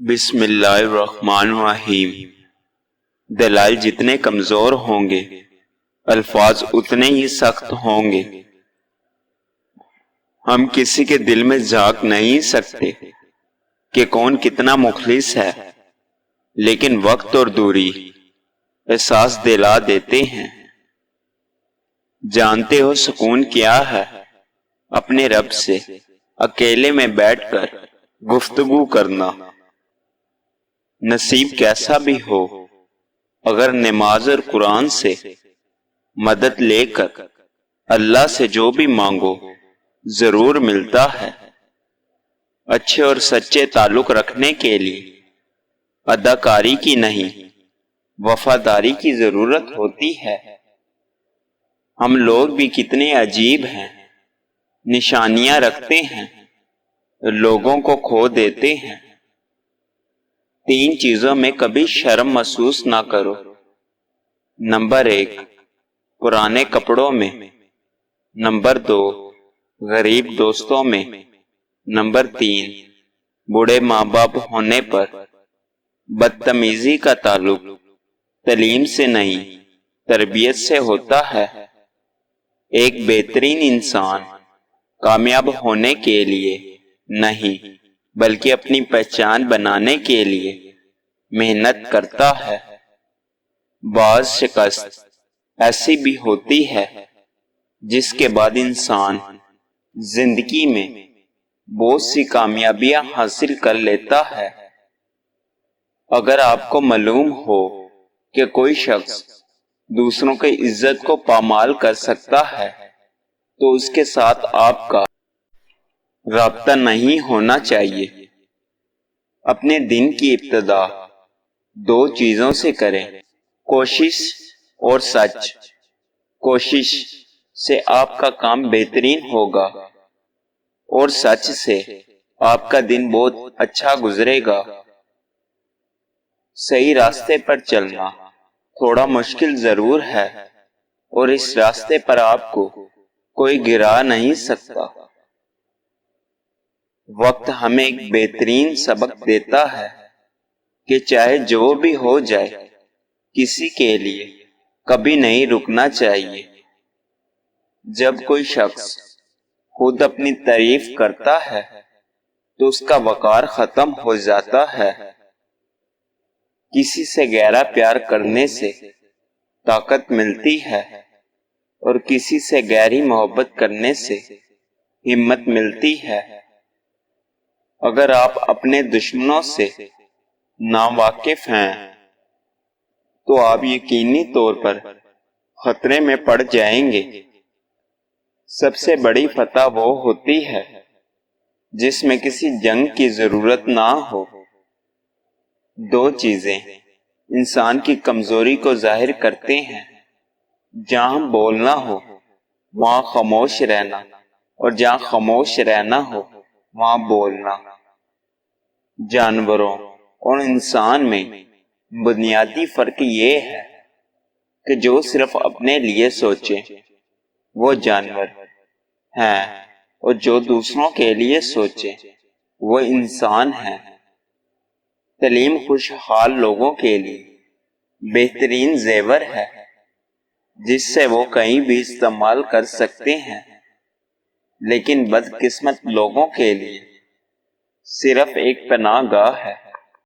بسم اللہ الرحمن الرحیم۔ دلائل جتنے کمزور ہوں گے الفاظ اتنے ہی سخت ہوں گے۔ ہم کسی کے دل میں جھانک نہیں سکتے کہ کون کتنا مخلص ہے، لیکن وقت اور دوری احساس دلا دیتے ہیں۔ جانتے ہو سکون کیا ہے؟ اپنے رب سے اکیلے میں بیٹھ کر گفتگو کرنا۔ نصیب کیسا بھی ہو، اگر نماز اور قرآن سے مدد لے کر اللہ سے جو بھی مانگو ضرور ملتا ہے۔ اچھے اور سچے تعلق رکھنے کے لیے اداکاری کی نہیں، وفاداری کی ضرورت ہوتی ہے۔ ہم لوگ بھی کتنے عجیب ہیں، نشانیاں رکھتے ہیں، لوگوں کو کھو دیتے ہیں۔ 3 چیزوں میں کبھی شرم محسوس نہ کرو۔ نمبر 1، پرانے کپڑوں میں۔ نمبر 2، غریب دوستوں میں۔ نمبر 3، بوڑھے ماں باپ ہونے پر۔ بدتمیزی کا تعلق تعلیم سے نہیں، تربیت سے ہوتا ہے۔ ایک بہترین انسان کامیاب ہونے کے لیے نہیں بلکہ اپنی پہچان بنانے کے لیے محنت کرتا ہے۔ بعض شکست ایسی بھی ہوتی ہے جس کے بعد انسان زندگی میں بہت سی کامیابیاں حاصل کر لیتا ہے۔ اگر آپ کو معلوم ہو کہ کوئی شخص دوسروں کی عزت کو پامال کر سکتا ہے تو اس کے ساتھ آپ کا رابطہ نہیں ہونا چاہیے۔ اپنے دن کی ابتدا 2 چیزوں سے کریں، کوشش اور سچ۔ کوشش سے آپ کا کام بہترین ہوگا اور سچ سے آپ کا دن بہت اچھا گزرے گا۔ صحیح راستے پر چلنا تھوڑا مشکل ضرور ہے اور اس راستے پر آپ کو کوئی گرا نہیں سکتا۔ وقت ہمیں ایک بہترین سبق دیتا ہے کہ چاہے جو بھی ہو جائے کسی کے لیے کبھی نہیں رکنا چاہیے۔ جب کوئی شخص خود اپنی تعریف کرتا ہے تو اس کا وقار ختم ہو جاتا ہے۔ کسی سے گہرا پیار کرنے سے طاقت ملتی ہے اور کسی سے گہری محبت کرنے سے ہمت ملتی ہے۔ اگر آپ اپنے دشمنوں سے ناواقف ہیں تو آپ یقینی طور پر خطرے میں پڑ جائیں گے۔ سب سے بڑی فتح وہ ہوتی ہے جس میں کسی جنگ کی ضرورت نہ ہو۔ 2 چیزیں انسان کی کمزوری کو ظاہر کرتے ہیں، جہاں بولنا ہو وہاں خاموش رہنا اور جہاں خاموش رہنا ہو وہاں بولنا۔ جانوروں اور انسان میں بنیادی فرق یہ ہے کہ جو صرف اپنے لیے سوچے وہ جانور ہیں اور جو دوسروں کے لیے سوچے وہ انسان ہیں۔ تعلیم خوشحال لوگوں کے لیے بہترین زیور ہے جس سے وہ کہیں بھی استعمال کر سکتے ہیں، لیکن بدقسمت لوگوں کے لیے صرف ایک پناہ گاہ ہے۔